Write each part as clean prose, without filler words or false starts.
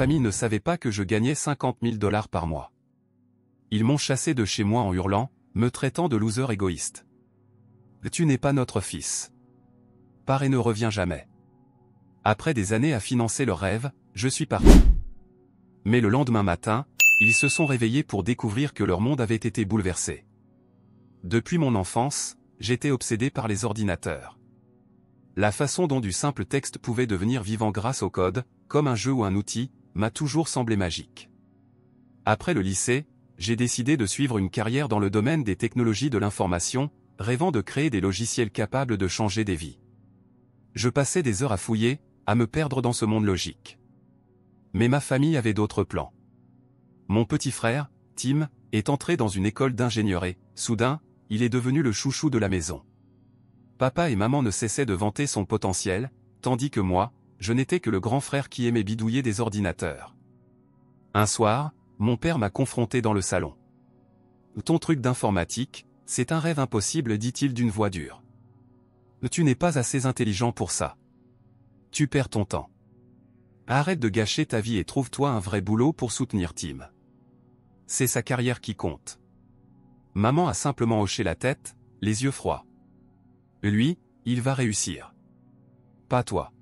famille ne savait pas que je gagnais 50 000 $ par mois. Ils m'ont chassé de chez moi en hurlant, me traitant de loser égoïste. Tu n'es pas notre fils. Pars et ne reviens jamais. Après des années à financer leur rêve, je suis parti. Mais le lendemain matin, ils se sont réveillés pour découvrir que leur monde avait été bouleversé. Depuis mon enfance, j'étais obsédé par les ordinateurs. La façon dont du simple texte pouvait devenir vivant grâce au code, comme un jeu ou un outil, m'a toujours semblé magique. Après le lycée, j'ai décidé de suivre une carrière dans le domaine des technologies de l'information, rêvant de créer des logiciels capables de changer des vies. Je passais des heures à fouiller, à me perdre dans ce monde logique. Mais ma famille avait d'autres plans. Mon petit frère, Tim, est entré dans une école d'ingénieur et, soudain, il est devenu le chouchou de la maison. Papa et maman ne cessaient de vanter son potentiel, tandis que moi, je n'étais que le grand frère qui aimait bidouiller des ordinateurs. Un soir, mon père m'a confronté dans le salon. « Ton truc d'informatique, c'est un rêve impossible, dit-il d'une voix dure. Tu n'es pas assez intelligent pour ça. Tu perds ton temps. Arrête de gâcher ta vie et trouve-toi un vrai boulot pour soutenir Tim. C'est sa carrière qui compte. » Maman a simplement hoché la tête, les yeux froids. Lui, il va réussir. Pas toi.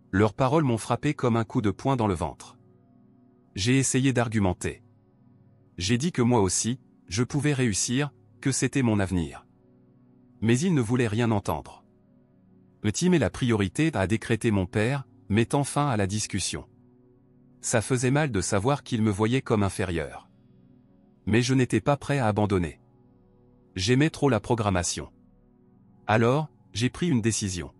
Leurs paroles m'ont frappé comme un coup de poing dans le ventre. J'ai essayé d'argumenter. J'ai dit que moi aussi, je pouvais réussir, que c'était mon avenir. Mais ils ne voulaient rien entendre. Tim est la priorité, a décrété mon père, mettant fin à la discussion. Ça faisait mal de savoir qu'il me voyait comme inférieur. Mais je n'étais pas prêt à abandonner. J'aimais trop la programmation. Alors, j'ai pris une décision.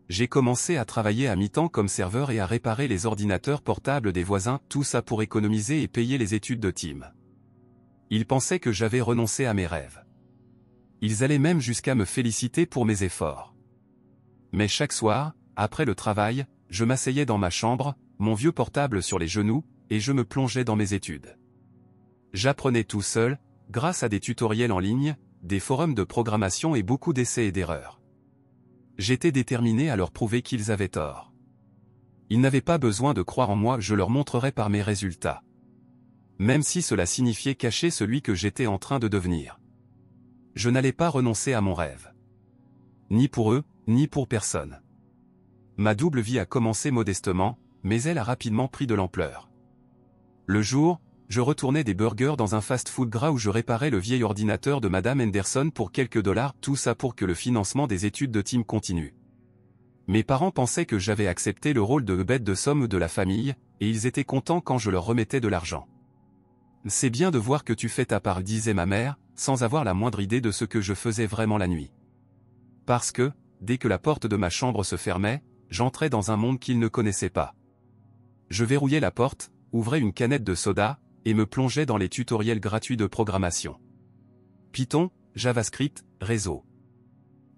J'ai commencé à travailler à mi-temps comme serveur et à réparer les ordinateurs portables des voisins, tout ça pour économiser et payer les études de Tim. Ils pensaient que j'avais renoncé à mes rêves. Ils allaient même jusqu'à me féliciter pour mes efforts. Mais chaque soir, après le travail, je m'asseyais dans ma chambre, mon vieux portable sur les genoux, et je me plongeais dans mes études. J'apprenais tout seul, grâce à des tutoriels en ligne, des forums de programmation et beaucoup d'essais et d'erreurs. J'étais déterminé à leur prouver qu'ils avaient tort. Ils n'avaient pas besoin de croire en moi, je leur montrerais par mes résultats. Même si cela signifiait cacher celui que j'étais en train de devenir. Je n'allais pas renoncer à mon rêve. Ni pour eux, ni pour personne. Ma double vie a commencé modestement, mais elle a rapidement pris de l'ampleur. Le jour, je retournais des burgers dans un fast-food gras où je réparais le vieil ordinateur de Madame Henderson pour quelques dollars, tout ça pour que le financement des études de Tim continue. Mes parents pensaient que j'avais accepté le rôle de bête de somme de la famille, et ils étaient contents quand je leur remettais de l'argent. « C'est bien de voir que tu fais ta part », disait ma mère, sans avoir la moindre idée de ce que je faisais vraiment la nuit. Parce que, dès que la porte de ma chambre se fermait, j'entrais dans un monde qu'ils ne connaissaient pas. Je verrouillais la porte, ouvrais une canette de soda, et me plongeais dans les tutoriels gratuits de programmation. Python, JavaScript, réseau.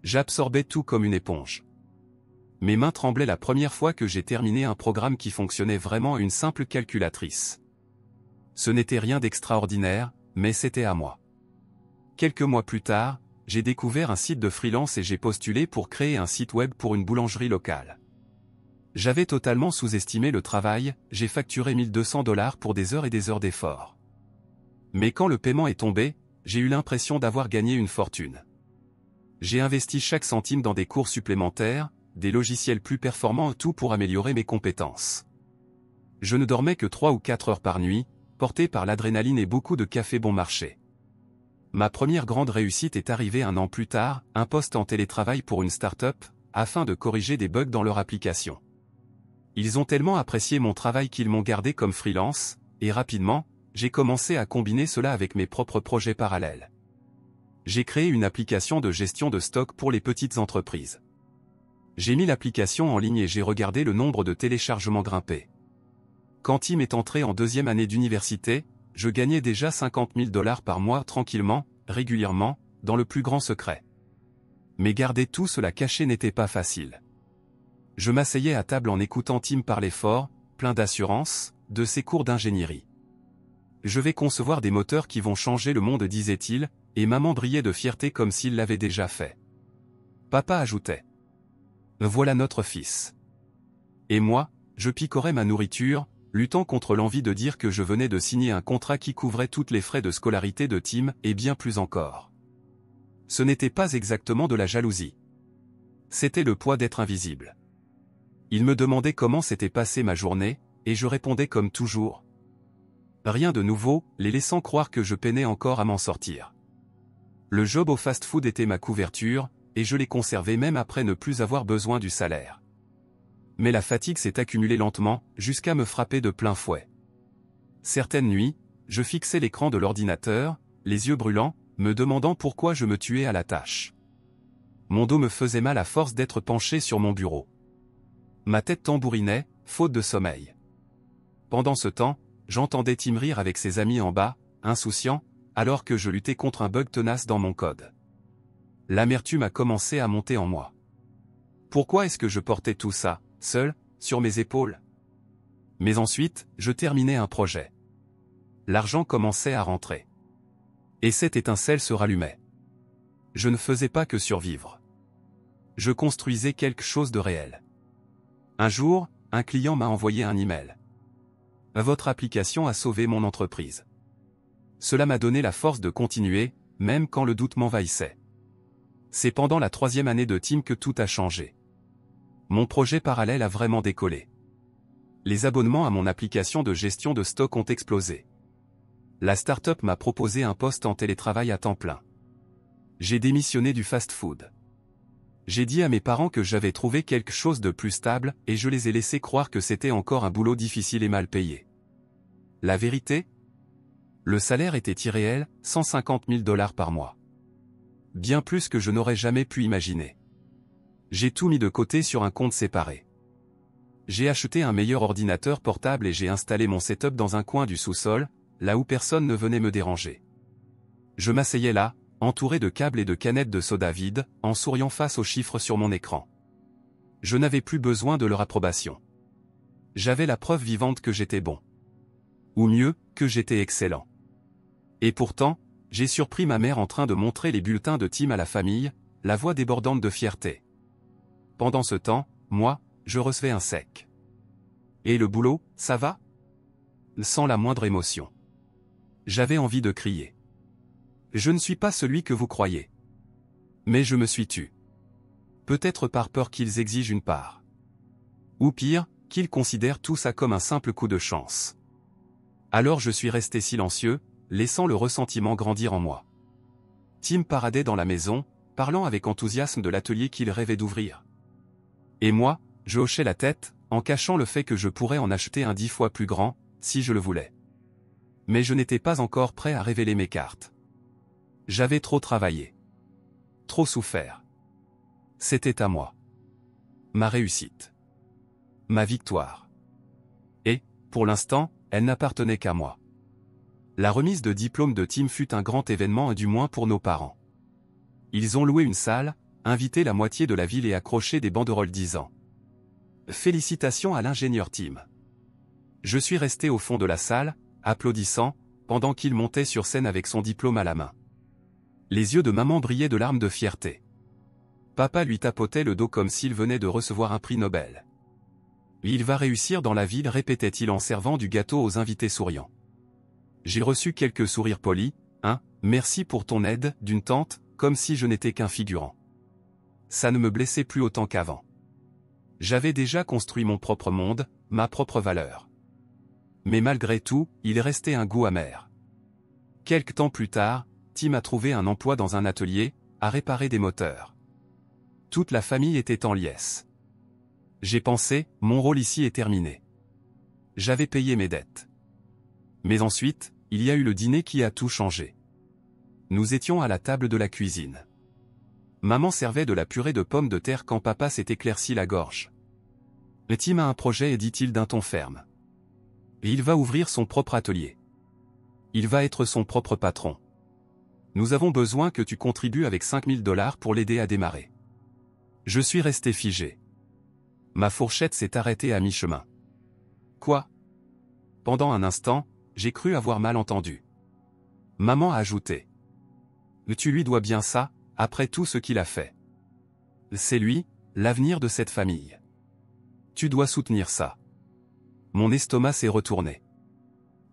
J'absorbais tout comme une éponge. Mes mains tremblaient la première fois que j'ai terminé un programme qui fonctionnait vraiment, une simple calculatrice. Ce n'était rien d'extraordinaire, mais c'était à moi. Quelques mois plus tard, j'ai découvert un site de freelance et j'ai postulé pour créer un site web pour une boulangerie locale. J'avais totalement sous-estimé le travail, j'ai facturé 1 200 $ pour des heures et des heures d'effort. Mais quand le paiement est tombé, j'ai eu l'impression d'avoir gagné une fortune. J'ai investi chaque centime dans des cours supplémentaires, des logiciels plus performants, tout pour améliorer mes compétences. Je ne dormais que 3 ou 4 heures par nuit, porté par l'adrénaline et beaucoup de café bon marché. Ma première grande réussite est arrivée 1 an plus tard, un poste en télétravail pour une start-up, afin de corriger des bugs dans leur application. Ils ont tellement apprécié mon travail qu'ils m'ont gardé comme freelance, et rapidement, j'ai commencé à combiner cela avec mes propres projets parallèles. J'ai créé une application de gestion de stock pour les petites entreprises. J'ai mis l'application en ligne et j'ai regardé le nombre de téléchargements grimper. Quand Tim est entré en 2e année d'université, je gagnais déjà 50 000 $ par mois tranquillement, régulièrement, dans le plus grand secret. Mais garder tout cela caché n'était pas facile. Je m'asseyais à table en écoutant Tim parler fort, plein d'assurance, de ses cours d'ingénierie. Je vais concevoir des moteurs qui vont changer le monde, disait-il, et maman brillait de fierté comme s'il l'avait déjà fait. Papa ajoutait. Voilà notre fils. Et moi, je picorais ma nourriture, luttant contre l'envie de dire que je venais de signer un contrat qui couvrait toutes les frais de scolarité de Tim et bien plus encore. Ce n'était pas exactement de la jalousie. C'était le poids d'être invisible. Il me demandait comment s'était passée ma journée, et je répondais comme toujours. Rien de nouveau, les laissant croire que je peinais encore à m'en sortir. Le job au fast-food était ma couverture, et je l'ai conservé même après ne plus avoir besoin du salaire. Mais la fatigue s'est accumulée lentement, jusqu'à me frapper de plein fouet. Certaines nuits, je fixais l'écran de l'ordinateur, les yeux brûlants, me demandant pourquoi je me tuais à la tâche. Mon dos me faisait mal à force d'être penché sur mon bureau. Ma tête tambourinait, faute de sommeil. Pendant ce temps, j'entendais Tim rire avec ses amis en bas, insouciant, alors que je luttais contre un bug tenace dans mon code. L'amertume a commencé à monter en moi. Pourquoi est-ce que je portais tout ça, seul, sur mes épaules? Mais ensuite, je terminais un projet. L'argent commençait à rentrer. Et cette étincelle se rallumait. Je ne faisais pas que survivre. Je construisais quelque chose de réel. Un jour, un client m'a envoyé un email. Votre application a sauvé mon entreprise. Cela m'a donné la force de continuer, même quand le doute m'envahissait. C'est pendant la 3e année de Tim que tout a changé. Mon projet parallèle a vraiment décollé. Les abonnements à mon application de gestion de stock ont explosé. La start-up m'a proposé un poste en télétravail à temps plein. J'ai démissionné du fast-food. J'ai dit à mes parents que j'avais trouvé quelque chose de plus stable, et je les ai laissés croire que c'était encore un boulot difficile et mal payé. La vérité? Le salaire était irréel, 150 000 $ par mois. Bien plus que je n'aurais jamais pu imaginer. J'ai tout mis de côté sur un compte séparé. J'ai acheté un meilleur ordinateur portable et j'ai installé mon setup dans un coin du sous-sol, là où personne ne venait me déranger. Je m'asseyais là, entouré de câbles et de canettes de soda vides, en souriant face aux chiffres sur mon écran. Je n'avais plus besoin de leur approbation. J'avais la preuve vivante que j'étais bon. Ou mieux, que j'étais excellent. Et pourtant, j'ai surpris ma mère en train de montrer les bulletins de Tim à la famille, la voix débordante de fierté. Pendant ce temps, moi, je recevais un sec. Et le boulot, ça va? Sans la moindre émotion. J'avais envie de crier. Je ne suis pas celui que vous croyez. Mais je me suis tu. Peut-être par peur qu'ils exigent une part. Ou pire, qu'ils considèrent tout ça comme un simple coup de chance. Alors je suis resté silencieux, laissant le ressentiment grandir en moi. Tim paradait dans la maison, parlant avec enthousiasme de l'atelier qu'il rêvait d'ouvrir. Et moi, je hochais la tête, en cachant le fait que je pourrais en acheter un 10 fois plus grand, si je le voulais. Mais je n'étais pas encore prêt à révéler mes cartes. J'avais trop travaillé. Trop souffert. C'était à moi. Ma réussite. Ma victoire. Et, pour l'instant, elle n'appartenait qu'à moi. La remise de diplôme de Tim fut un grand événement, du moins pour nos parents. Ils ont loué une salle, invité la moitié de la ville et accroché des banderoles disant « Félicitations à l'ingénieur Tim ». Je suis resté au fond de la salle, applaudissant, pendant qu'il montait sur scène avec son diplôme à la main. Les yeux de maman brillaient de larmes de fierté. Papa lui tapotait le dos comme s'il venait de recevoir un prix Nobel. « Il va réussir dans la ville », répétait-il en servant du gâteau aux invités souriants. J'ai reçu quelques sourires polis, merci pour ton aide, d'une tante, comme si je n'étais qu'un figurant. Ça ne me blessait plus autant qu'avant. J'avais déjà construit mon propre monde, ma propre valeur. Mais malgré tout, il restait un goût amer. Quelque temps plus tard, Tim a trouvé un emploi dans un atelier, à réparer des moteurs. Toute la famille était en liesse. J'ai pensé, mon rôle ici est terminé. J'avais payé mes dettes. Mais ensuite, il y a eu le dîner qui a tout changé. Nous étions à la table de la cuisine. Maman servait de la purée de pommes de terre quand papa s'est éclairci la gorge. Tim a un projet, dit-il d'un ton ferme. Et il va ouvrir son propre atelier. Il va être son propre patron. Nous avons besoin que tu contribues avec 5 000 $ pour l'aider à démarrer. Je suis resté figé. Ma fourchette s'est arrêtée à mi-chemin. Quoi? Pendant un instant, j'ai cru avoir mal entendu. Maman a ajouté. Tu lui dois bien ça, après tout ce qu'il a fait. C'est lui, l'avenir de cette famille. Tu dois soutenir ça. Mon estomac s'est retourné.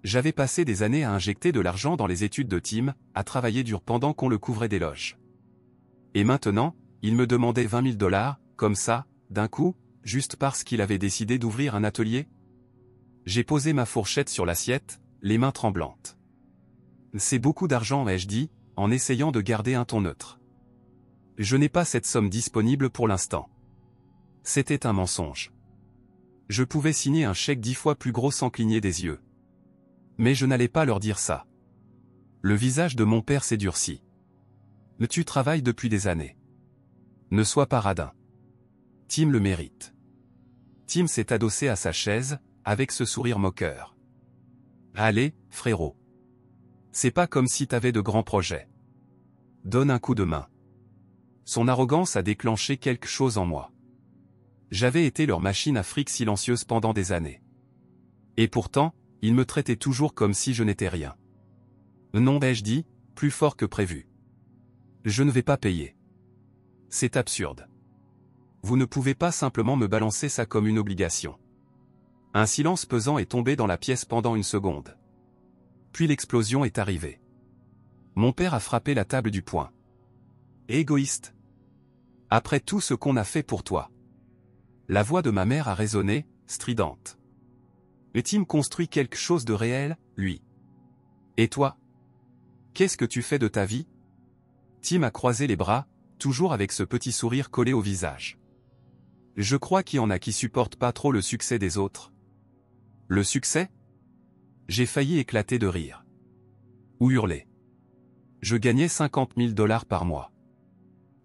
J'avais passé des années à injecter de l'argent dans les études de Tim, à travailler dur pendant qu'on le couvrait d'éloges. Et maintenant, il me demandait 20 000 $, comme ça, d'un coup, juste parce qu'il avait décidé d'ouvrir un atelier? J'ai posé ma fourchette sur l'assiette, les mains tremblantes. C'est beaucoup d'argent, ai-je dit, en essayant de garder un ton neutre. Je n'ai pas cette somme disponible pour l'instant. C'était un mensonge. Je pouvais signer un chèque 10 fois plus gros sans cligner des yeux. Mais je n'allais pas leur dire ça. Le visage de mon père s'est durci. Tu travailles depuis des années. Ne sois pas radin. Tim le mérite. Tim s'est adossé à sa chaise, avec ce sourire moqueur. Allez, frérot. C'est pas comme si t'avais de grands projets. Donne un coup de main. Son arrogance a déclenché quelque chose en moi. J'avais été leur machine à fric silencieuse pendant des années. Et pourtant, ils me traitaient toujours comme si je n'étais rien. Non, ai-je dit, plus fort que prévu. Je ne vais pas payer. C'est absurde. Vous ne pouvez pas simplement me balancer ça comme une obligation. Un silence pesant est tombé dans la pièce pendant une seconde. Puis l'explosion est arrivée. Mon père a frappé la table du poing. Égoïste. Après tout ce qu'on a fait pour toi. La voix de ma mère a résonné, stridente. Et Tim construit quelque chose de réel, lui. Et toi? Qu'est-ce que tu fais de ta vie? Tim a croisé les bras, toujours avec ce petit sourire collé au visage. Je crois qu'il y en a qui supportent pas trop le succès des autres. Le succès? J'ai failli éclater de rire. Ou hurler. Je gagnais 50 000 $ par mois.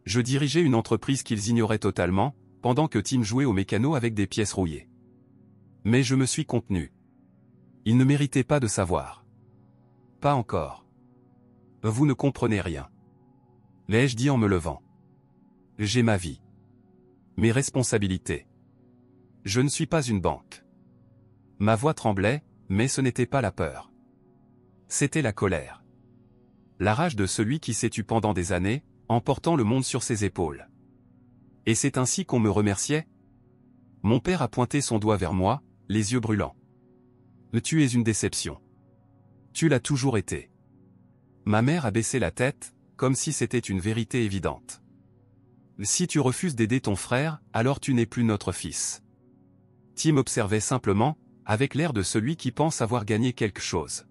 Je dirigeais une entreprise qu'ils ignoraient totalement, pendant que Tim jouait au mécano avec des pièces rouillées. Mais je me suis contenu. Il ne méritait pas de savoir. Pas encore. Vous ne comprenez rien. L'ai-je dit en me levant. J'ai ma vie. Mes responsabilités. Je ne suis pas une banque. Ma voix tremblait, mais ce n'était pas la peur. C'était la colère. La rage de celui qui s'est tu pendant des années, en portant le monde sur ses épaules. Et c'est ainsi qu'on me remerciait? Mon père a pointé son doigt vers moi, les yeux brûlants. Tu es une déception. Tu l'as toujours été. Ma mère a baissé la tête, comme si c'était une vérité évidente. Si tu refuses d'aider ton frère, alors tu n'es plus notre fils. Tim observait simplement, avec l'air de celui qui pense avoir gagné quelque chose.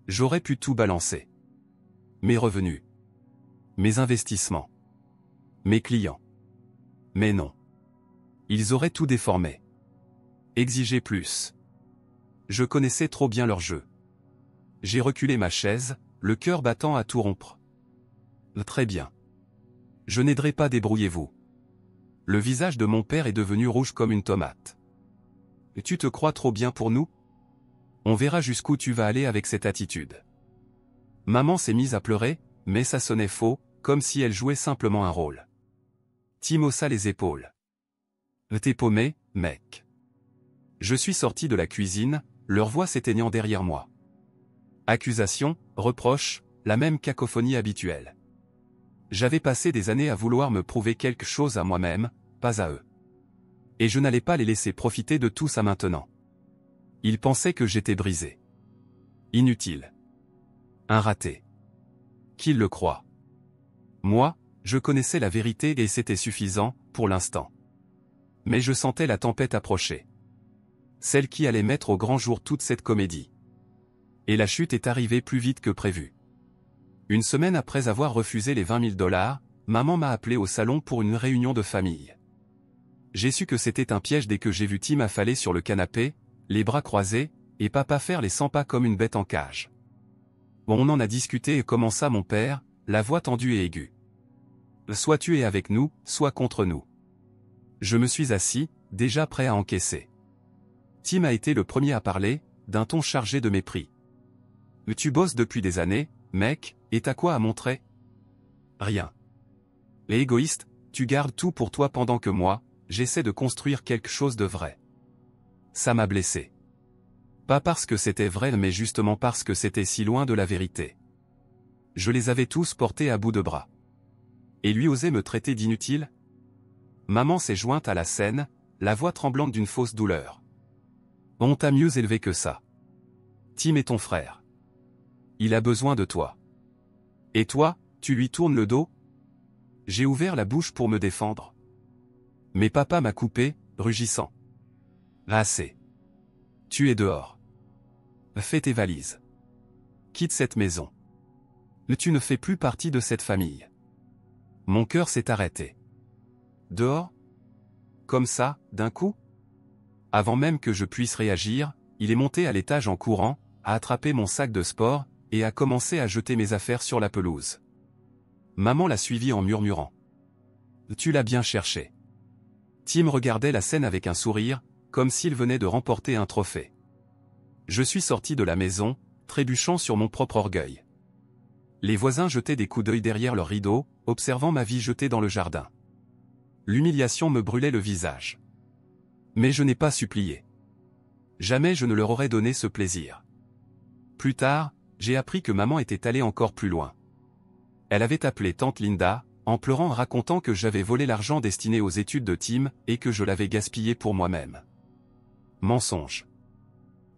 J'aurais pu tout balancer. Mes revenus. Mes investissements. Mes clients. Mais non. Ils auraient tout déformé. Exiger plus. Je connaissais trop bien leur jeu. J'ai reculé ma chaise, le cœur battant à tout rompre. Très bien. Je n'aiderai pas, débrouillez-vous. Le visage de mon père est devenu rouge comme une tomate. Tu te crois trop bien pour nous? On verra jusqu'où tu vas aller avec cette attitude. Maman s'est mise à pleurer, mais ça sonnait faux, comme si elle jouait simplement un rôle. Tim haussa les épaules. T'es paumé, mec. Je suis sorti de la cuisine, leur voix s'éteignant derrière moi. Accusation, reproche, la même cacophonie habituelle. J'avais passé des années à vouloir me prouver quelque chose à moi-même, pas à eux. Et je n'allais pas les laisser profiter de tout ça maintenant. Ils pensaient que j'étais brisé. Inutile. Un raté. Qu'ils le croient. Moi, je connaissais la vérité et c'était suffisant, pour l'instant. Mais je sentais la tempête approcher. Celle qui allait mettre au grand jour toute cette comédie. Et la chute est arrivée plus vite que prévu. Une semaine après avoir refusé les 20 000 $, maman m'a appelé au salon pour une réunion de famille. J'ai su que c'était un piège dès que j'ai vu Tim affaler sur le canapé, les bras croisés, et papa faire les 100 pas comme une bête en cage. On en a discuté et commença mon père, la voix tendue et aiguë. Soit tu es avec nous, soit contre nous. Je me suis assis, déjà prêt à encaisser. Tim a été le premier à parler, d'un ton chargé de mépris. Tu bosses depuis des années, mec, et t'as quoi à montrer? Rien. Et égoïste, tu gardes tout pour toi pendant que moi, j'essaie de construire quelque chose de vrai. Ça m'a blessé. Pas parce que c'était vrai mais justement parce que c'était si loin de la vérité. Je les avais tous portés à bout de bras. Et lui osait me traiter d'inutile? Maman s'est jointe à la scène, la voix tremblante d'une fausse douleur. On t'a mieux élevé que ça. Tim est ton frère. Il a besoin de toi. Et toi, tu lui tournes le dos? J'ai ouvert la bouche pour me défendre. Mais papa m'a coupé, rugissant. Assez. Tu es dehors. Fais tes valises. Quitte cette maison. Tu ne fais plus partie de cette famille. Mon cœur s'est arrêté. Dehors? Comme ça, d'un coup? Avant même que je puisse réagir, il est monté à l'étage en courant, a attrapé mon sac de sport, et a commencé à jeter mes affaires sur la pelouse. Maman l'a suivi en murmurant. Tu l'as bien cherché. Tim regardait la scène avec un sourire, comme s'il venait de remporter un trophée. Je suis sorti de la maison, trébuchant sur mon propre orgueil. Les voisins jetaient des coups d'œil derrière leurs rideaux, observant ma vie jetée dans le jardin. L'humiliation me brûlait le visage. Mais je n'ai pas supplié. Jamais je ne leur aurais donné ce plaisir. Plus tard, j'ai appris que maman était allée encore plus loin. Elle avait appelé tante Linda, en pleurant racontant que j'avais volé l'argent destiné aux études de Tim et que je l'avais gaspillé pour moi-même. Mensonge.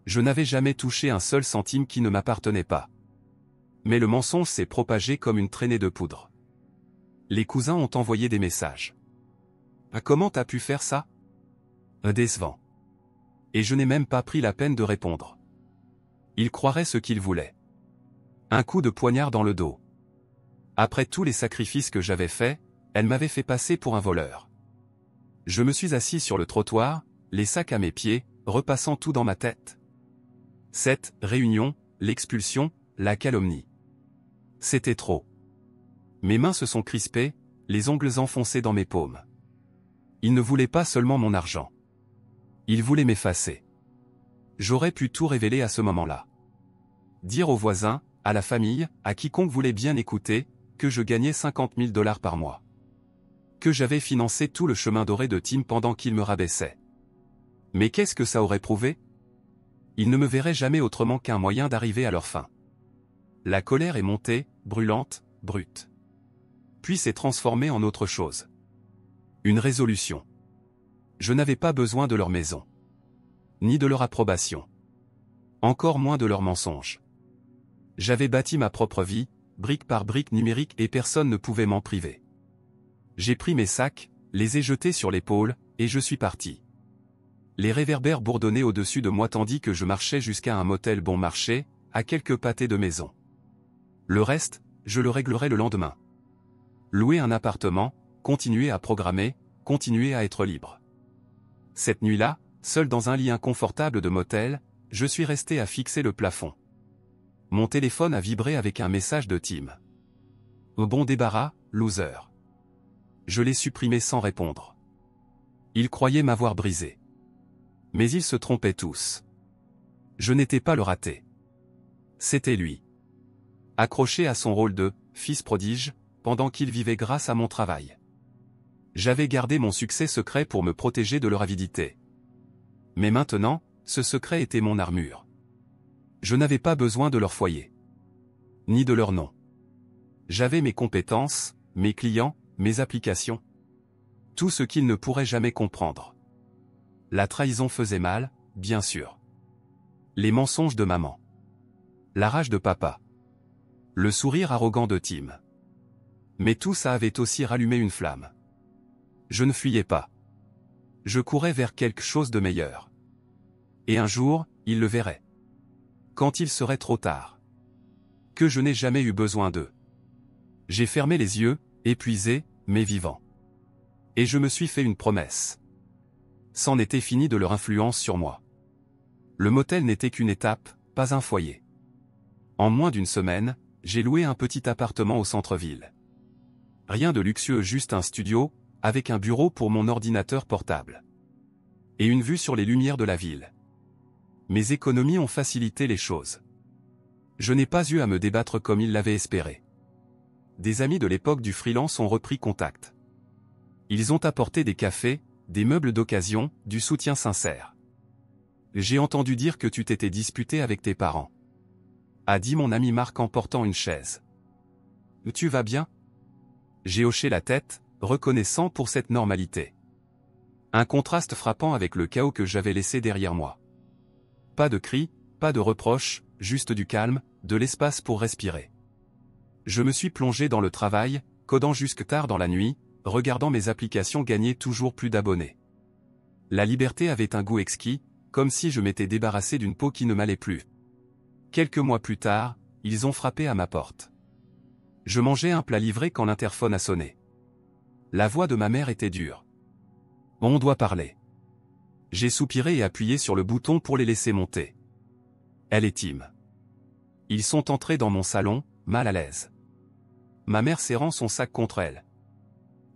Je n'avais jamais touché un seul centime qui ne m'appartenait pas. Mais le mensonge s'est propagé comme une traînée de poudre. Les cousins ont envoyé des messages. Comment t'as pu faire ça? Décevant. Et je n'ai même pas pris la peine de répondre. Ils croiraient ce qu'ils voulaient. Un coup de poignard dans le dos. Après tous les sacrifices que j'avais faits, elle m'avait fait passer pour un voleur. Je me suis assis sur le trottoir, les sacs à mes pieds, repassant tout dans ma tête. Cette réunion, l'expulsion, la calomnie. C'était trop. Mes mains se sont crispées, les ongles enfoncés dans mes paumes. Il ne voulait pas seulement mon argent. Il voulait m'effacer. J'aurais pu tout révéler à ce moment-là. Dire aux voisins, à la famille, à quiconque voulait bien écouter, que je gagnais 50 000 $ par mois. Que j'avais financé tout le chemin doré de Tim pendant qu'il me rabaissait. Mais qu'est-ce que ça aurait prouvé? Ils ne me verraient jamais autrement qu'un moyen d'arriver à leur fin. La colère est montée, brûlante, brute. Puis s'est transformée en autre chose. Une résolution. Je n'avais pas besoin de leur maison. Ni de leur approbation. Encore moins de leurs mensonges. J'avais bâti ma propre vie, brique par brique numérique et personne ne pouvait m'en priver. J'ai pris mes sacs, les ai jetés sur l'épaule, et je suis parti. Les réverbères bourdonnaient au-dessus de moi tandis que je marchais jusqu'à un motel bon marché, à quelques pâtés de maison. Le reste, je le réglerai le lendemain. Louer un appartement, continuer à programmer, continuer à être libre. Cette nuit-là, seul dans un lit inconfortable de motel, je suis resté à fixer le plafond. Mon téléphone a vibré avec un message de Tim. Au bon débarras, loser. Je l'ai supprimé sans répondre. Ils croyaient m'avoir brisé. Mais ils se trompaient tous. Je n'étais pas le raté. C'était lui. Accroché à son rôle de « fils prodige », pendant qu'il vivait grâce à mon travail. J'avais gardé mon succès secret pour me protéger de leur avidité. Mais maintenant, ce secret était mon armure. Je n'avais pas besoin de leur foyer. Ni de leur nom. J'avais mes compétences, mes clients, mes applications. Tout ce qu'ils ne pourraient jamais comprendre. La trahison faisait mal, bien sûr. Les mensonges de maman. La rage de papa. Le sourire arrogant de Tim. Mais tout ça avait aussi rallumé une flamme. Je ne fuyais pas. Je courais vers quelque chose de meilleur. Et un jour, ils le verraient. Quand il serait trop tard. Que je n'ai jamais eu besoin d'eux. J'ai fermé les yeux, épuisé, mais vivant. Et je me suis fait une promesse. C'en était fini de leur influence sur moi. Le motel n'était qu'une étape, pas un foyer. En moins d'une semaine, j'ai loué un petit appartement au centre-ville. Rien de luxueux, juste un studio, avec un bureau pour mon ordinateur portable. Et une vue sur les lumières de la ville. Mes économies ont facilité les choses. Je n'ai pas eu à me débattre comme ils l'avaient espéré. Des amis de l'époque du freelance ont repris contact. Ils ont apporté des cafés, des meubles d'occasion, du soutien sincère. J'ai entendu dire que tu t'étais disputé avec tes parents. A dit mon ami Marc en portant une chaise. Tu vas bien? J'ai hoché la tête, reconnaissant pour cette normalité. Un contraste frappant avec le chaos que j'avais laissé derrière moi. Pas de cris, pas de reproches, juste du calme, de l'espace pour respirer. Je me suis plongé dans le travail, codant jusque tard dans la nuit, regardant mes applications gagner toujours plus d'abonnés. La liberté avait un goût exquis, comme si je m'étais débarrassé d'une peau qui ne m'allait plus. Quelques mois plus tard, ils ont frappé à ma porte. Je mangeais un plat livré quand l'interphone a sonné. La voix de ma mère était dure. « On doit parler. » J'ai soupiré et appuyé sur le bouton pour les laisser monter. Elle et Tim. Ils sont entrés dans mon salon, mal à l'aise. Ma mère serrant son sac contre elle.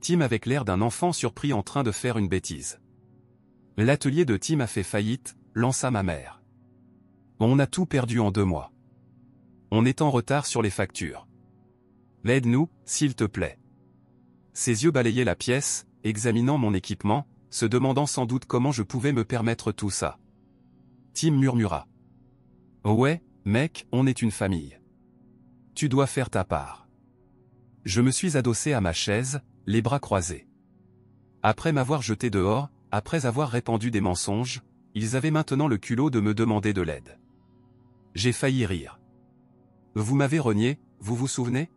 Tim avec l'air d'un enfant surpris en train de faire une bêtise. L'atelier de Tim a fait faillite, lança ma mère. On a tout perdu en 2 mois. On est en retard sur les factures. Aide-nous, s'il te plaît. Ses yeux balayaient la pièce, examinant mon équipement, se demandant sans doute comment je pouvais me permettre tout ça. Tim murmura. Ouais, mec, on est une famille. Tu dois faire ta part. Je me suis adossé à ma chaise, les bras croisés. Après m'avoir jeté dehors, après avoir répandu des mensonges, ils avaient maintenant le culot de me demander de l'aide. J'ai failli rire. Vous m'avez renié, vous vous souvenez?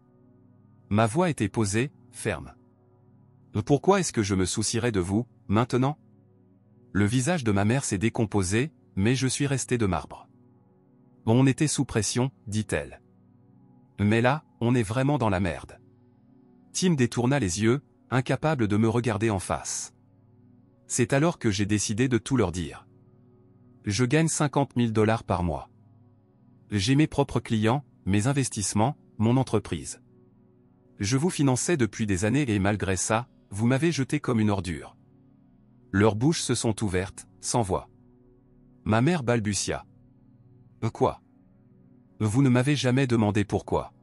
Ma voix était posée, ferme. Pourquoi est-ce que je me soucierais de vous, maintenant? Le visage de ma mère s'est décomposé, mais je suis resté de marbre. On était sous pression, dit-elle. Mais là, on est vraiment dans la merde. Tim détourna les yeux, incapable de me regarder en face. C'est alors que j'ai décidé de tout leur dire. Je gagne 50 000 $ par mois. J'ai mes propres clients, mes investissements, mon entreprise. Je vous finançais depuis des années et malgré ça, vous m'avez jeté comme une ordure. Leurs bouches se sont ouvertes, sans voix. Ma mère balbutia. Quoi? Vous ne m'avez jamais demandé pourquoi.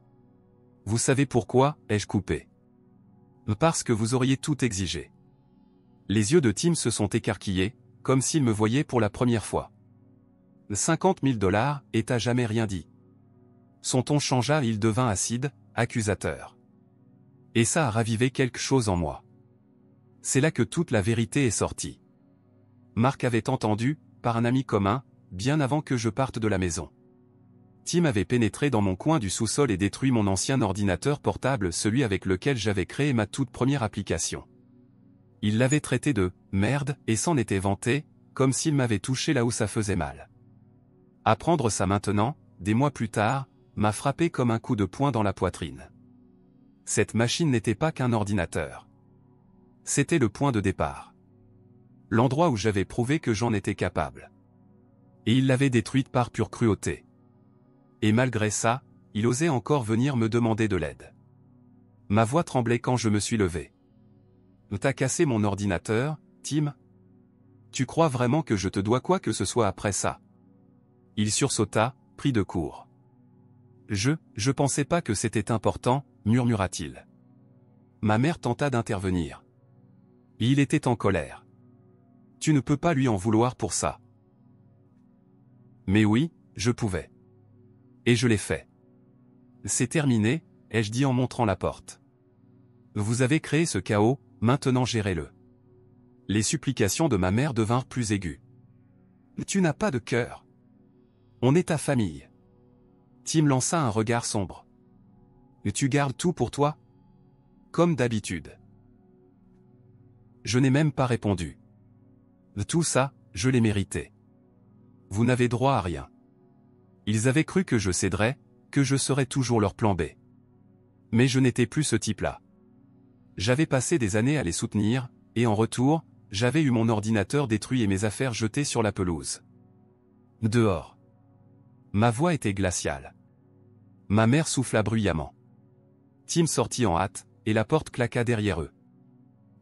Vous savez pourquoi, ai-je coupé. Parce que vous auriez tout exigé. Les yeux de Tim se sont écarquillés, comme s'il me voyait pour la première fois. 50 000 $, et t'as jamais rien dit. Son ton changea et il devint acide, accusateur. Et ça a ravivé quelque chose en moi. C'est là que toute la vérité est sortie. Marc avait entendu, par un ami commun, bien avant que je parte de la maison. Tim avait pénétré dans mon coin du sous-sol et détruit mon ancien ordinateur portable, celui avec lequel j'avais créé ma toute première application. Il l'avait traité de « merde » et s'en était vanté, comme s'il m'avait touché là où ça faisait mal. Apprendre ça maintenant, des mois plus tard, m'a frappé comme un coup de poing dans la poitrine. Cette machine n'était pas qu'un ordinateur. C'était le point de départ. L'endroit où j'avais prouvé que j'en étais capable. Et il l'avait détruite par pure cruauté. Et malgré ça, il osait encore venir me demander de l'aide. Ma voix tremblait quand je me suis levé. T'as cassé mon ordinateur, Tim? Tu crois vraiment que je te dois quoi que ce soit après ça? Il sursauta, pris de court. Je pensais pas que c'était important, murmura-t-il. Ma mère tenta d'intervenir. Il était en colère. Tu ne peux pas lui en vouloir pour ça. Mais oui, je pouvais. Et je l'ai fait. C'est terminé, ai-je dit en montrant la porte. Vous avez créé ce chaos, maintenant gérez-le. Les supplications de ma mère devinrent plus aiguës. Tu n'as pas de cœur. On est ta famille. Tim lança un regard sombre. Tu gardes tout pour toi? Comme d'habitude. Je n'ai même pas répondu. Tout ça, je l'ai mérité. Vous n'avez droit à rien. Ils avaient cru que je céderais, que je serais toujours leur plan B. Mais je n'étais plus ce type-là. J'avais passé des années à les soutenir, et en retour, j'avais eu mon ordinateur détruit et mes affaires jetées sur la pelouse. Dehors. Ma voix était glaciale. Ma mère souffla bruyamment. Tim sortit en hâte, et la porte claqua derrière eux.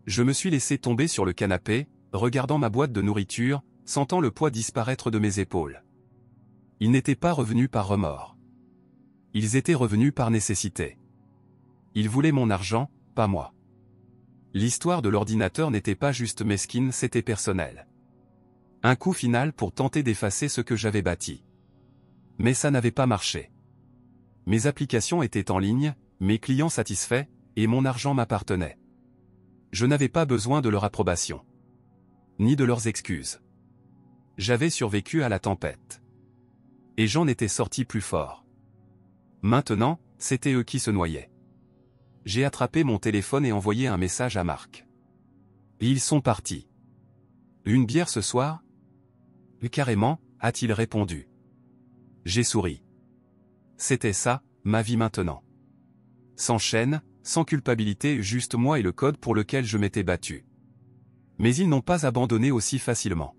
Je me suis laissé tomber sur le canapé, regardant ma boîte de nourriture, sentant le poids disparaître de mes épaules. Ils n'étaient pas revenus par remords. Ils étaient revenus par nécessité. Ils voulaient mon argent, pas moi. L'histoire de l'ordinateur n'était pas juste mesquine, c'était personnel. Un coup final pour tenter d'effacer ce que j'avais bâti. Mais ça n'avait pas marché. Mes applications étaient en ligne, mes clients satisfaits, et mon argent m'appartenait. Je n'avais pas besoin de leur approbation. Ni de leurs excuses. J'avais survécu à la tempête. Et j'en étais sorti plus fort. Maintenant, c'était eux qui se noyaient. J'ai attrapé mon téléphone et envoyé un message à Marc. Et ils sont partis. Une bière ce soir? Carrément, a-t-il répondu. J'ai souri. C'était ça, ma vie maintenant. Sans chaîne, sans culpabilité, juste moi et le code pour lequel je m'étais battu. Mais ils n'ont pas abandonné aussi facilement.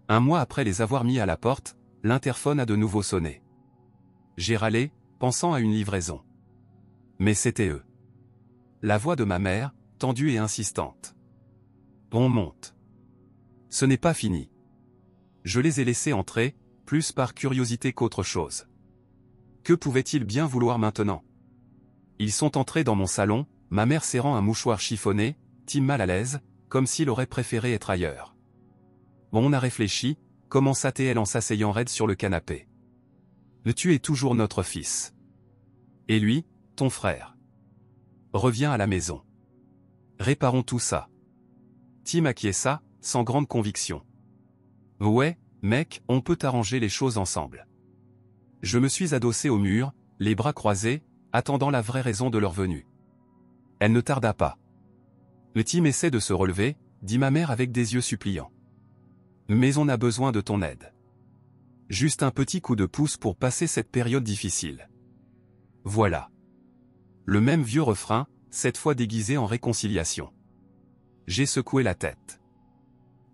Un mois après les avoir mis à la porte, l'interphone a de nouveau sonné. J'ai râlé, pensant à une livraison. Mais c'était eux. La voix de ma mère, tendue et insistante. On monte. Ce n'est pas fini. Je les ai laissés entrer, plus par curiosité qu'autre chose. Que pouvaient-ils bien vouloir maintenant? Ils sont entrés dans mon salon, ma mère serrant un mouchoir chiffonné, Tim mal à l'aise, comme s'il aurait préféré être ailleurs. On a réfléchi, commença-t-elle en s'asseyant raide sur le canapé. Tu es toujours notre fils. Et lui, ton frère. Reviens à la maison. Réparons tout ça. Tim acquiesça, sans grande conviction. Ouais, mec, on peut arranger les choses ensemble. Je me suis adossé au mur, les bras croisés, attendant la vraie raison de leur venue. Elle ne tarda pas. Tim essaie de se relever, dit ma mère avec des yeux suppliants. Mais on a besoin de ton aide. Juste un petit coup de pouce pour passer cette période difficile. Voilà. Le même vieux refrain, cette fois déguisé en réconciliation. J'ai secoué la tête.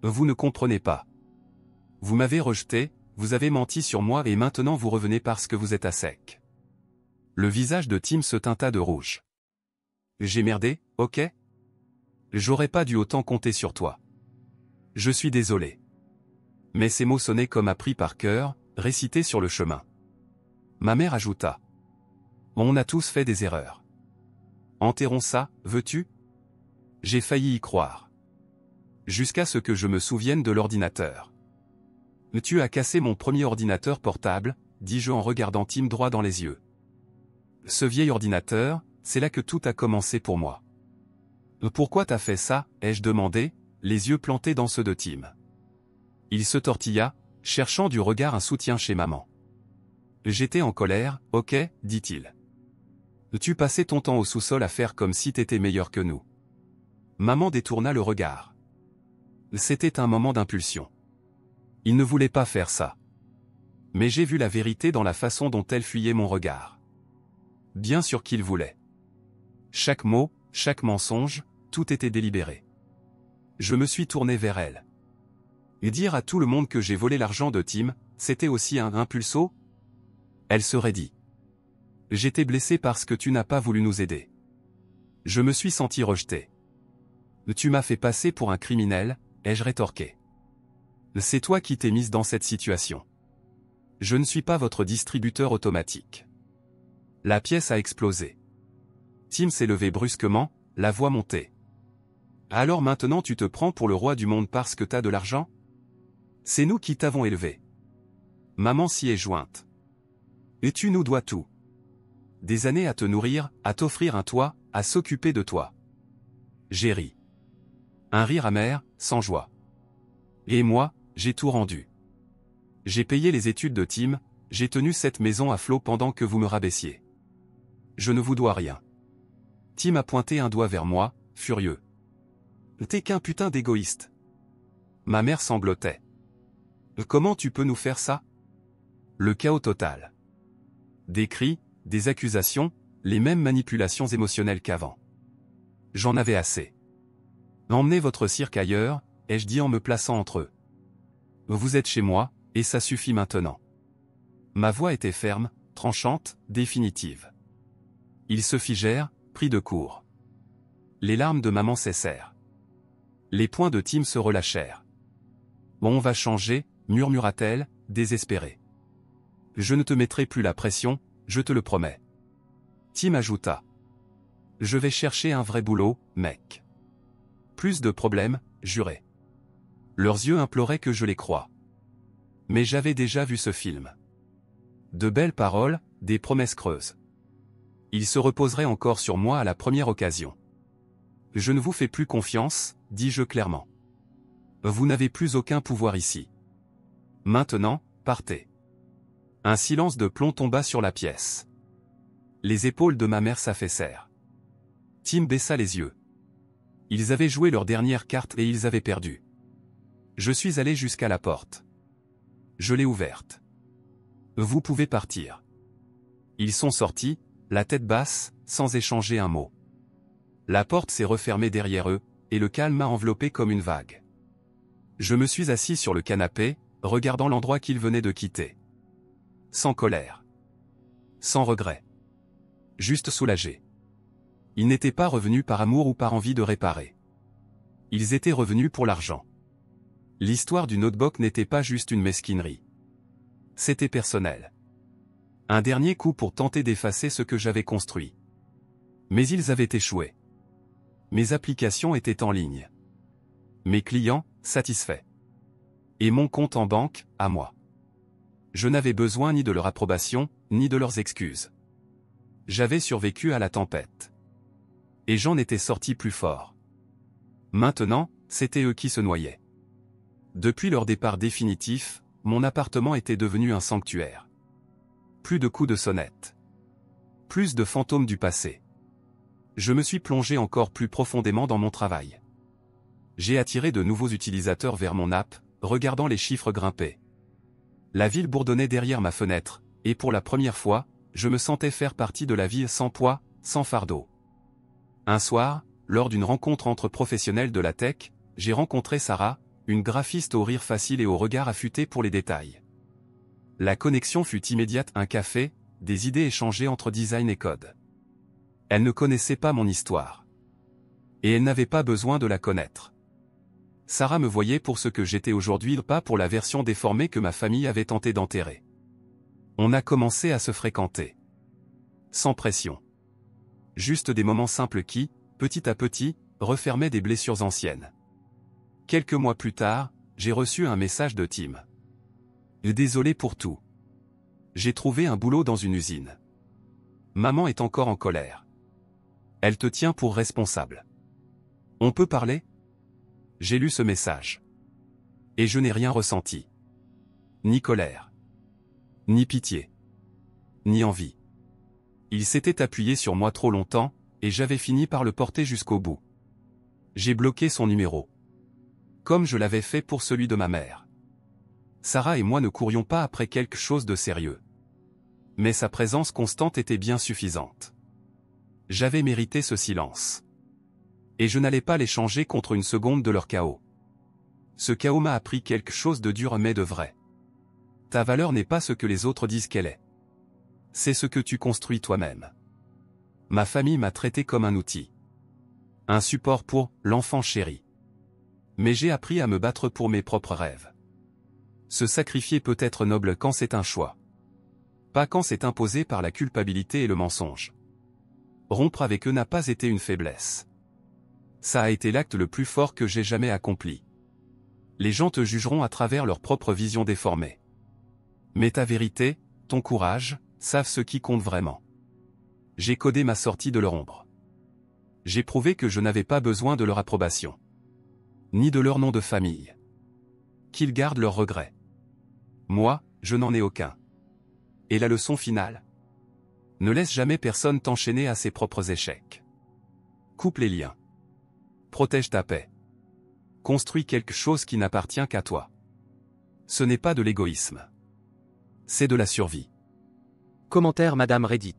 Vous ne comprenez pas. Vous m'avez rejeté, vous avez menti sur moi et maintenant vous revenez parce que vous êtes à sec. Le visage de Tim se teinta de rouge. J'ai merdé, ok? J'aurais pas dû autant compter sur toi. Je suis désolé. Mais ces mots sonnaient comme appris par cœur, récités sur le chemin. Ma mère ajouta. On a tous fait des erreurs. Enterrons ça, veux-tu? J'ai failli y croire. Jusqu'à ce que je me souvienne de l'ordinateur. Tu as cassé mon premier ordinateur portable, dis-je en regardant Tim droit dans les yeux. Ce vieil ordinateur, c'est là que tout a commencé pour moi. Pourquoi t'as fait ça, ai-je demandé, les yeux plantés dans ceux de Tim. Il se tortilla, cherchant du regard un soutien chez maman. J'étais en colère, ok, dit-il. Tu passais ton temps au sous-sol à faire comme si t'étais meilleur que nous. Maman détourna le regard. C'était un moment d'impulsion. Il ne voulait pas faire ça. Mais j'ai vu la vérité dans la façon dont elle fuyait mon regard. Bien sûr qu'il voulait. Chaque mot, chaque mensonge, tout était délibéré. Je me suis tourné vers elle. Et dire à tout le monde que j'ai volé l'argent de Tim, c'était aussi un impulso? Elle serait dit. J'étais blessé parce que tu n'as pas voulu nous aider. Je me suis senti rejeté. Tu m'as fait passer pour un criminel, ai-je rétorqué. C'est toi qui t'es mise dans cette situation. Je ne suis pas votre distributeur automatique. La pièce a explosé. Tim s'est levé brusquement, la voix montée. Alors maintenant tu te prends pour le roi du monde parce que t'as de l'argent? C'est nous qui t'avons élevé. Maman s'y est jointe. Et tu nous dois tout. Des années à te nourrir, à t'offrir un toit, à s'occuper de toi. J'ai ri. Un rire amer, sans joie. Et moi, j'ai tout rendu. J'ai payé les études de Tim, j'ai tenu cette maison à flot pendant que vous me rabaissiez. Je ne vous dois rien. Tim a pointé un doigt vers moi, furieux. T'es qu'un putain d'égoïste. Ma mère sanglotait. Comment tu peux nous faire ça? Le chaos total. Des cris, des accusations, les mêmes manipulations émotionnelles qu'avant. J'en avais assez. Emmenez votre cirque ailleurs, ai-je dit en me plaçant entre eux. Vous êtes chez moi, et ça suffit maintenant. Ma voix était ferme, tranchante, définitive. Ils se figèrent, pris de court. Les larmes de maman cessèrent. Les poings de Tim se relâchèrent. On va changer, murmura-t-elle, désespérée. Je ne te mettrai plus la pression, je te le promets. Tim ajouta. Je vais chercher un vrai boulot, mec. Plus de problèmes, juré. Leurs yeux imploraient que je les croie. Mais j'avais déjà vu ce film. De belles paroles, des promesses creuses. Ils se reposeraient encore sur moi à la première occasion. Je ne vous fais plus confiance, dis-je clairement. Vous n'avez plus aucun pouvoir ici. Maintenant, partez. Un silence de plomb tomba sur la pièce. Les épaules de ma mère s'affaissèrent. Tim baissa les yeux. Ils avaient joué leur dernière carte et ils avaient perdu. Je suis allé jusqu'à la porte. Je l'ai ouverte. Vous pouvez partir. Ils sont sortis, la tête basse, sans échanger un mot. La porte s'est refermée derrière eux, et le calme m'a enveloppé comme une vague. Je me suis assis sur le canapé, regardant l'endroit qu'ils venaient de quitter. Sans colère. Sans regret. Juste soulagé. Ils n'étaient pas revenus par amour ou par envie de réparer. Ils étaient revenus pour l'argent. L'histoire du notebook n'était pas juste une mesquinerie. C'était personnel. Un dernier coup pour tenter d'effacer ce que j'avais construit. Mais ils avaient échoué. Mes applications étaient en ligne. Mes clients, satisfaits. Et mon compte en banque, à moi. Je n'avais besoin ni de leur approbation, ni de leurs excuses. J'avais survécu à la tempête. Et j'en étais sorti plus fort. Maintenant, c'était eux qui se noyaient. Depuis leur départ définitif, mon appartement était devenu un sanctuaire. Plus de coups de sonnette. Plus de fantômes du passé. Je me suis plongé encore plus profondément dans mon travail. J'ai attiré de nouveaux utilisateurs vers mon app, regardant les chiffres grimper. La ville bourdonnait derrière ma fenêtre, et pour la première fois, je me sentais faire partie de la ville sans poids, sans fardeau. Un soir, lors d'une rencontre entre professionnels de la tech, j'ai rencontré Sarah, une graphiste au rire facile et au regard affûté pour les détails. La connexion fut immédiate, un café, des idées échangées entre design et code. Elle ne connaissait pas mon histoire. Et elle n'avait pas besoin de la connaître. Sarah me voyait pour ce que j'étais aujourd'hui, pas pour la version déformée que ma famille avait tenté d'enterrer. On a commencé à se fréquenter. Sans pression. Juste des moments simples qui, petit à petit, refermaient des blessures anciennes. Quelques mois plus tard, j'ai reçu un message de Tim. Désolé pour tout. J'ai trouvé un boulot dans une usine. Maman est encore en colère. Elle te tient pour responsable. On peut parler ? J'ai lu ce message. Et je n'ai rien ressenti. Ni colère. Ni pitié. Ni envie. Il s'était appuyé sur moi trop longtemps, et j'avais fini par le porter jusqu'au bout. J'ai bloqué son numéro. Comme je l'avais fait pour celui de ma mère. Sarah et moi ne courions pas après quelque chose de sérieux. Mais sa présence constante était bien suffisante. J'avais mérité ce silence. Et je n'allais pas l'échanger contre une seconde de leur chaos. Ce chaos m'a appris quelque chose de dur mais de vrai. Ta valeur n'est pas ce que les autres disent qu'elle est. C'est ce que tu construis toi-même. Ma famille m'a traité comme un outil. Un support pour l'enfant chéri. Mais j'ai appris à me battre pour mes propres rêves. Se sacrifier peut être noble quand c'est un choix. Pas quand c'est imposé par la culpabilité et le mensonge. Rompre avec eux n'a pas été une faiblesse. Ça a été l'acte le plus fort que j'ai jamais accompli. Les gens te jugeront à travers leur propre vision déformée. Mais ta vérité, ton courage, savent ce qui compte vraiment. J'ai codé ma sortie de leur ombre. J'ai prouvé que je n'avais pas besoin de leur approbation. Ni de leur nom de famille. Qu'ils gardent leurs regrets. Moi, je n'en ai aucun. Et la leçon finale ? Ne laisse jamais personne t'enchaîner à ses propres échecs. Coupe les liens. Protège ta paix. Construis quelque chose qui n'appartient qu'à toi. Ce n'est pas de l'égoïsme. C'est de la survie. Commentaire Madame Reddit.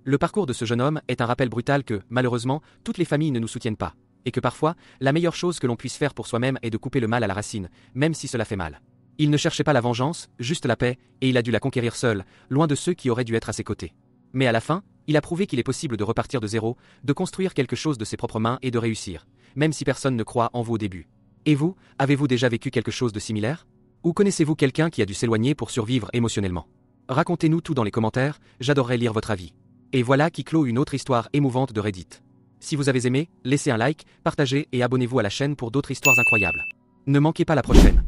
Le parcours de ce jeune homme est un rappel brutal que, malheureusement, toutes les familles ne nous soutiennent pas, et que parfois, la meilleure chose que l'on puisse faire pour soi-même est de couper le mal à la racine, même si cela fait mal. Il ne cherchait pas la vengeance, juste la paix, et il a dû la conquérir seul, loin de ceux qui auraient dû être à ses côtés. Mais à la fin, il a prouvé qu'il est possible de repartir de zéro, de construire quelque chose de ses propres mains et de réussir, même si personne ne croit en vous au début. Et vous, avez-vous déjà vécu quelque chose de similaire ? Ou connaissez-vous quelqu'un qui a dû s'éloigner pour survivre émotionnellement ? Racontez-nous tout dans les commentaires, j'adorerais lire votre avis. Et voilà qui clôt une autre histoire émouvante de Reddit. Si vous avez aimé, laissez un like, partagez et abonnez-vous à la chaîne pour d'autres histoires incroyables. Ne manquez pas la prochaine.